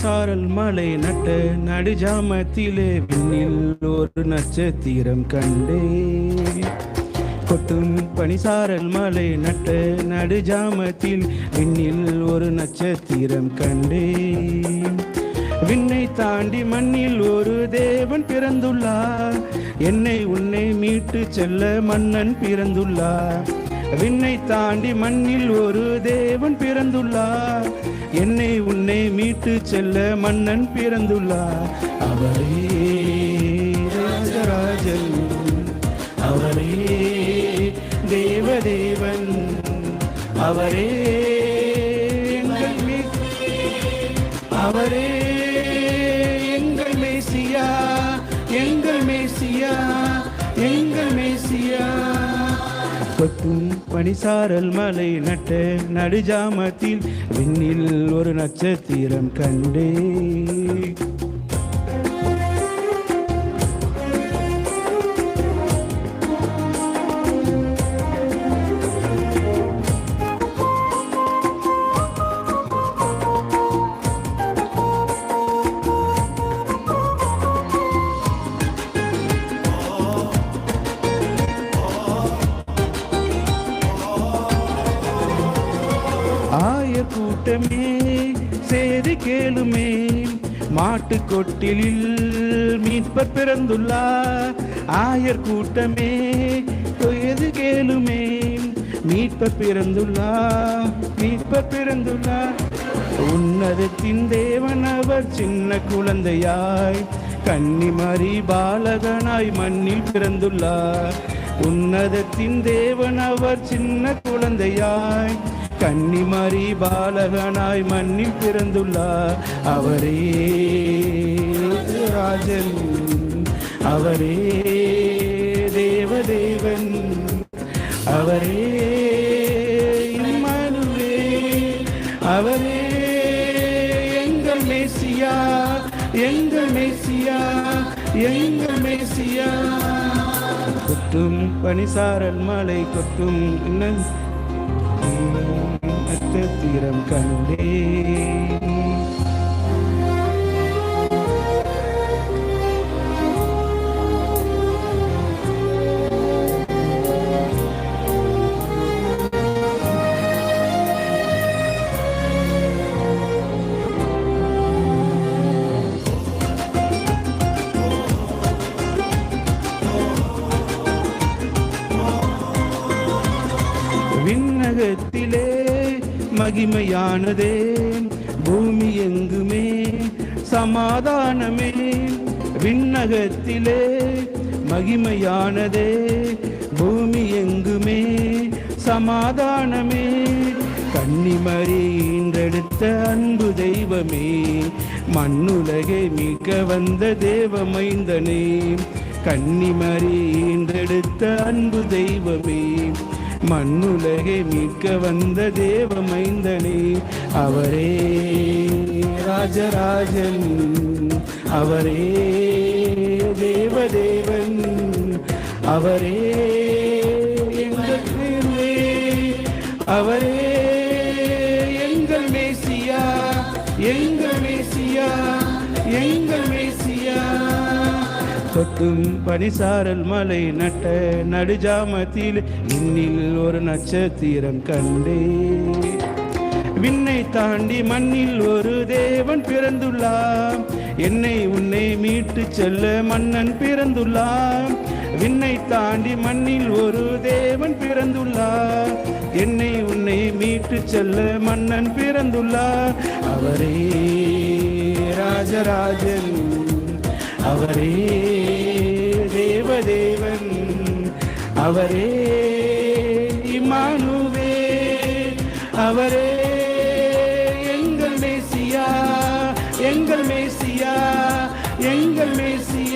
பனிசாரல் மலை நட்ட நடுஜாமத்திலே விண்ணில் ஒரு நட்சத்திரம் கண்டே. கொட்டும் பனிசாரல் மலை நட்ட நடுஜாமத்தில் விண்ணில் ஒரு நட்சத்திரம் கண்டே. விண்ணை தாண்டி மண்ணில் ஒரு தேவன் பிறந்துள்ளார், என்னை உன்னை மீட்டு செல்ல மன்னன் பிறந்துள்ளார். விண்ணை தாண்டி மண்ணில் ஒரு தேவன் பிறந்துள்ளார், என்னை உன்னை மீட்டு செல்ல மன்னன் பிறந்துள்ளார். அவரே ராஜராஜன், அவரே தேவதேவன், அவரே எங்கள் அவரே எங்கள் மேசியா, எங்கள் மேசியா, எங்கள் மேசியா. கொட்டும் பனிசாரல் மலை நட்ட நடுஜாமத்தில் விண்ணில் ஒரு நட்சத்திரம் கண்டே. கூட்டமே சேதி கேளுமே, மாட்டு கொட்டிலில் மீட்பர் பிறந்துள்ளார். ஆயர் கூட்டமே எது கேளுமே, மீட்பர் பிறந்துள்ளார், மீட்பர் பிறந்துள்ளார். உன்னதத்தின் தேவன் அவர் சின்ன குழந்தையாய் கன்னிமரி பாலகனாய் மண்ணில் பிறந்துள்ளார். உன்னதத்தின் தேவன் அவர் சின்ன குழந்தையாய் கன்னிமரி பாலகனாய் மண்ணில் பிறந்துள்ளார். அவரே ராஜன், அவரே தேவதேவன், அவரே இம்மானுவேல், அவரே எங்கள் மேசியா, எங்கள் மேசியா, எங்கள் மேசியா. கொட்டும் பனிசாரல் மலை கொட்டும் நட்சத்திரம் கண்டே. விண்ணகத்திலே மகிமையானதே, பூமி எங்குமே சமாதானமே. விண்ணகத்திலே மகிமையானதே, பூமி எங்குமே சமாதானமே. கன்னிமரி ஈன்றெடுத்த அன்பு தெய்வமே, மண்ணுலகை மீட்க வந்த தேவமைந்தனே. கன்னிமரி ஈன்றெடுத்த அன்பு தெய்வமே, மண்ணுலகை மீட்க வந்த தேவமைந்தனே. அவரே ராஜராஜன், அவரே தேவதேவன், அவரே எங்கள் தீர்வே, அவரே எங்கள் மேசியா, எங்கள் மேசியா, எங்கள் மேசியா. கொட்டும் பனிசாரல் மலை நட்ட நடுஜாமத்தில் விண்ணில் ஒரு நட்சத்திரம் கண்டே. விண்ணை தாண்டி மண்ணில் ஒரு தேவன் பிறந்துள்ளார், என்னை உன்னை மீட்டு செல்ல மன்னன் பிறந்துள்ளார். விண்ணை தாண்டி மண்ணில் ஒரு தேவன் பிறந்துள்ளார், என்னை உன்னை மீட்டு செல்ல மன்னன் பிறந்துள்ளார். அவரே ராஜராஜன், அவரே தேவதேவன், அவரே இம்மானுவேல், அவரே எங்கள் மேசியா, எங்கள் மேசியா, எங்கள் மேசியா.